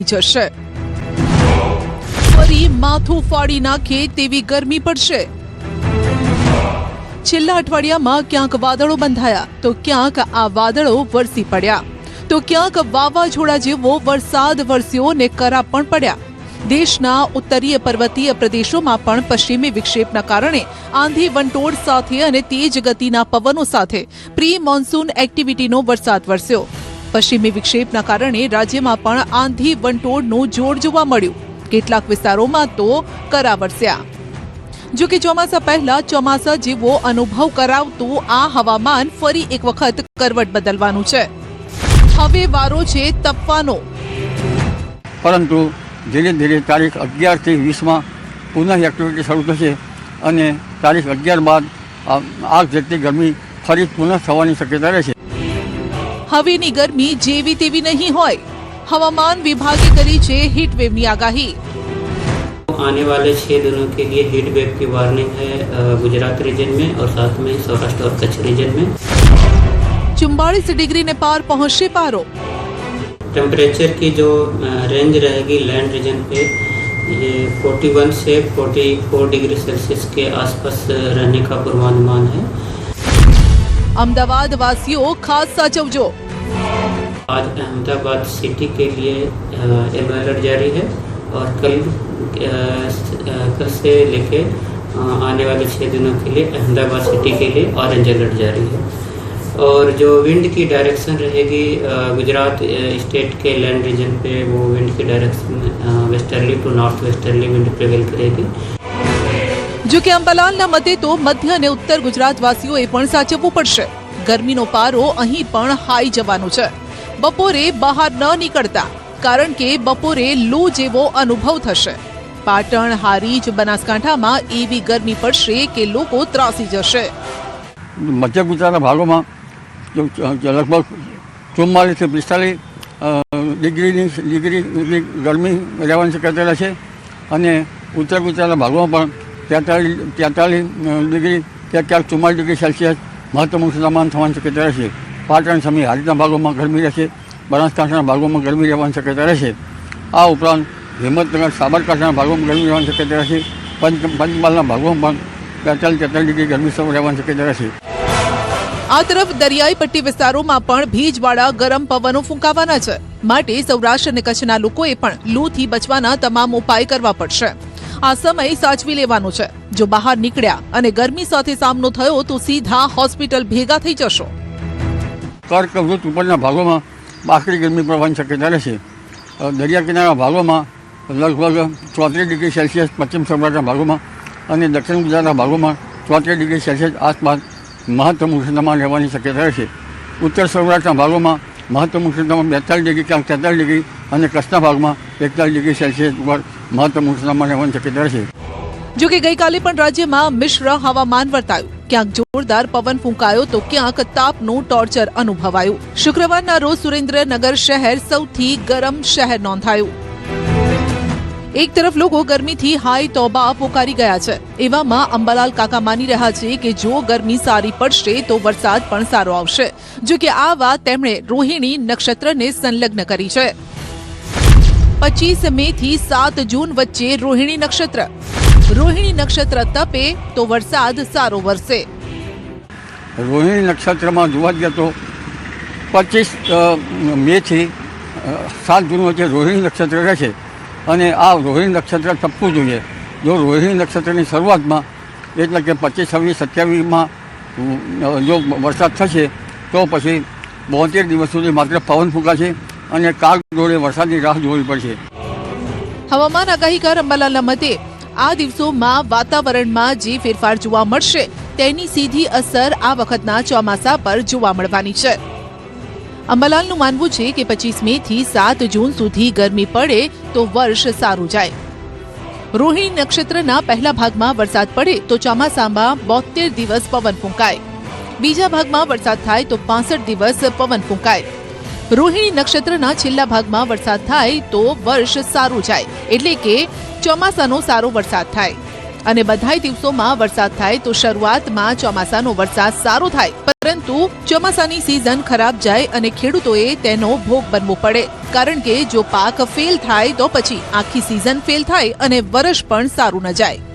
જશે। ફરી માથું ફાડી નાખે તેવી ગરમી પડશે। છેલ્લા અઠવાડિયામાં ક્યાંક વાદળો બંધાયા તો ક્યાંક આ વાદળો વરસી પડ્યા તો ક્યાંક વાવાઝોડા જેવો વરસાદ વરસ્યો ને કરા પણ પડ્યા। દેશના ઉત્તરીય પર્વતીય પ્રદેશોમાં પણ પશ્ચિમી વિક્ષેપના કારણે આંધી વંટોળ સાથે અને તેજ ગતિના પવનો સાથે પ્રી મોન્સૂન એક્ટિવિટીનો વરસાદ વરસ્યો। પશ્ચિમી વિક્ષેપના કારણે રાજ્યમાં પણ આંધી વંટોળનું જોર જોવા મળ્યું। કેટલાક વિસ્તારોમાં તો કરા વરસ્યા। જો કે ચોમાસા પહેલા ચોમાસા જેવો અનુભવ કરાવતું આ હવામાન ફરી એક વખત કરવટ બદલવાનું છે। હવે વારો છે તપવાનો। પરંતુ ધીરે ધીરે તારીખ 11 થી 20 પુનઃ એક્ટિવિટી શરૂ થશે અને તારીખ 11 બાદ આગ જેટલી ગરમી ફરી પુનઃ થવાની શક્યતા રહેશે। હવેની ગરમી જેવી તેવી નહીં હોય। હવામાન વિભાગે કરી છે હીટવેવની આગાહી। आने वाले 6 दिनों के लिए हीट वेव की वार्निंग है गुजरात रीजन में और साथ में सौराष्ट्र और कच्छ रीजन में। 44 डिग्री ने पार पहुंचे पारो। टेम्परेचर की जो रेंज रहेगी लैंड रीजन पे ये 41 से 44 डिग्री सेल्सियस के आसपास रहने का पूर्वानुमान है। अहमदाबाद वासियों खास साचवजो। आज अहमदाबाद सिटी के लिए येलो अलर्ट जारी है और कल से लेके आने वाले 6 दिनों के लिए अहमदाबाद सिटी के लिए ऑरेंज अलर्ट जारी है। और जो विंड की डायरेक्शन रहेगी गुजरात स्टेट के लैंड रीजन पे वो विंड की direction westerly to north westerly wind prevail करेगी। जो कि अंबालालना मते तो मध्य અને ઉત્તર ગુજરાતવાસીઓએ પણ સાચવવું પડશે। ગરમીનો પારો અહીં પણ હાઈ જવાનો છે। બપોરે બહાર ન નીકળતા કારણ કે બપોરે લૂ જેવો અનુભવ થશે। પાટણ, હારીજ, બનાસકાંઠામાં એવી ગરમી પડશે કે લોકો ત્રાસી જશે। મધ્ય ગુજરાતના ભાગોમાં લગભગ 44 થી 45 ડિગ્રી ગરમી રહેવાની શક્યતા રહેશે અને ઉત્તર ગુજરાતના ભાગોમાં પણ 43 ડિગ્રી કે ક્યાંક 44 ડિગ્રી સેલ્સિયસ મહત્તમ તાપમાન થવાની શક્યતા રહેશે। પાટણ સમી હારીજના ભાગોમાં ગરમી રહેશે। બનાસકાંઠાના ભાગોમાં ગરમી રહેવાની શક્યતા રહેશે। આ ઉપરાંત હિંમતનગર સાબરકાંઠાના ભાગોમાં ગરમી રહેવાની શક્યતા રહેશે। પંચમહાલના ભાગોમાં પણ 43 ડિગ્રી ગરમી રહેવાની શક્યતા રહેશે। આ તરફ દરિયાઈ પટ્ટી વિસ્તારોમાં પણ ભેજવાળા ગરમ પવનો ફૂંકાવાના છે। માટે સૌરાષ્ટ્ર અને કચ્છના લોકોએ પણ લૂથી બચવાના તમામ ઉપાય કરવા પડશે। આ સમય સાચવી લેવાનો છે। જો બહાર નીકળ્યા અને ગરમી સાથે સામનો થયો તો સીધા હોસ્પિટલ ભેગા થઈ જશો। કર્કવૃત ઉપરના ભાગોમાં બાકરી ગરમી પડવાની શક્યતા રહેશે। દરિયા કિનારા ભાગોમાં લગભગ 34 ડિગ્રી સેલ્સિયસ પશ્ચિમ સૌરાષ્ટ્રના ભાગોમાં અને દક્ષિણ ગુજરાતના ભાગોમાં 34 ડિગ્રી સેલ્સિયસ આસપાસ મહત્તમ ઉષ્ણતામાન રહેવાની શક્યતા રહેશે। ઉત્તર સૌરાષ્ટ્રના ભાગોમાં મહત્તમ ઉષ્ણતામાન 42 ડિગ્રી ક્યાંક 43 ડિગ્રી અને કચ્છના ભાગમાં 41 ડિગ્રી સેલ્સિયસ ઉપર મહત્તમ ઉષ્ણતામાન રહેવાની શક્યતા રહેશે। જો કે ગઈકાલે પણ રાજ્યમાં મિશ્ર હવામાન વર્તાયું। ક્યાંક જોરદાર પવન ફૂંકાયો તો ક્યાંક તાપનું ટોર્ચર અનુભવાયું। શુક્રવારના રોજ સુરેન્દ્રનગર શહેર સૌથી ગરમ શહેર નોંધાયું। એક તરફ લોકો ગરમીથી હાઈ તોબા પોકારી ગયા છે। એવામાં અંબાલાલ કાકા માની રહ્યા છે કે જો ગરમી સારી પડશે તો વરસાદ પણ સારો આવશે। જો કે આ વાત તેમણે રોહિણી નક્ષત્રને સંલગ્ન કરી છે। 25 મે થી 7 જૂન વચ્ચે રોહિણી નક્ષત્ર। રોહિણી નક્ષત્ર તપે તો વરસાદ સારો વરસે। રોહિણી નક્ષત્રમાં જોવા જઈએ તો 25 મે થી 7 જૂન વચ્ચે રોહિણી નક્ષત્ર રહેશે અને આ રોહિણી નક્ષત્ર ટપવું જોઈએ। જો રોહિણી નક્ષત્રની શરૂઆતમાં એટલે કે 25, 26, 27માં જો વરસાદ થશે તો પછી 72 દિવસ સુધી માત્ર પવન ફૂંકાશે અને કાગ દોડે વરસાદની રાહ જોવી પડશે। હવામાન આગાહીકાર અંબાલાલના મતે આ દિવસોમાં વાતાવરણમાં જે ફેરફાર જોવા મળશે તેની સીધી અસર આ વખતના ચોમાસા પર જોવા મળવાની છે। અંબાલાલનું માનવું છે કે 25 મે થી 7 જૂન સુધી ગરમી પડે તો વર્ષ સારું જાય। રોહિણી નક્ષત્રના પહેલા ભાગમાં વરસાદ પડે તો ચોમાસામાં 72 દિવસ પવન ફૂંકાય। બીજા ભાગમાં વરસાદ થાય તો 65 દિવસ પવન ફૂંકાય। રોહિણી નક્ષત્રના છેલ્લા ભાગમાં વરસાદ થાય તો વર્ષ સારું જાય એટલે કે ચોમાસાનો સારો વરસાદ થાય અને બધાય દિવસોમાં વરસાદ થાય તો શરૂઆતમાં ચોમાસાનો વરસાદ સારો થાય। પરંતુ ચોમાસાની સિઝન ખરાબ જાય અને ખેડૂતોએ તેનો ભોગ બનવો પડે, કારણ કે જો પાક ફેલ થાય તો પછી આખી સિઝન ફેલ થાય અને વર્ષ પણ સારું ન જાય.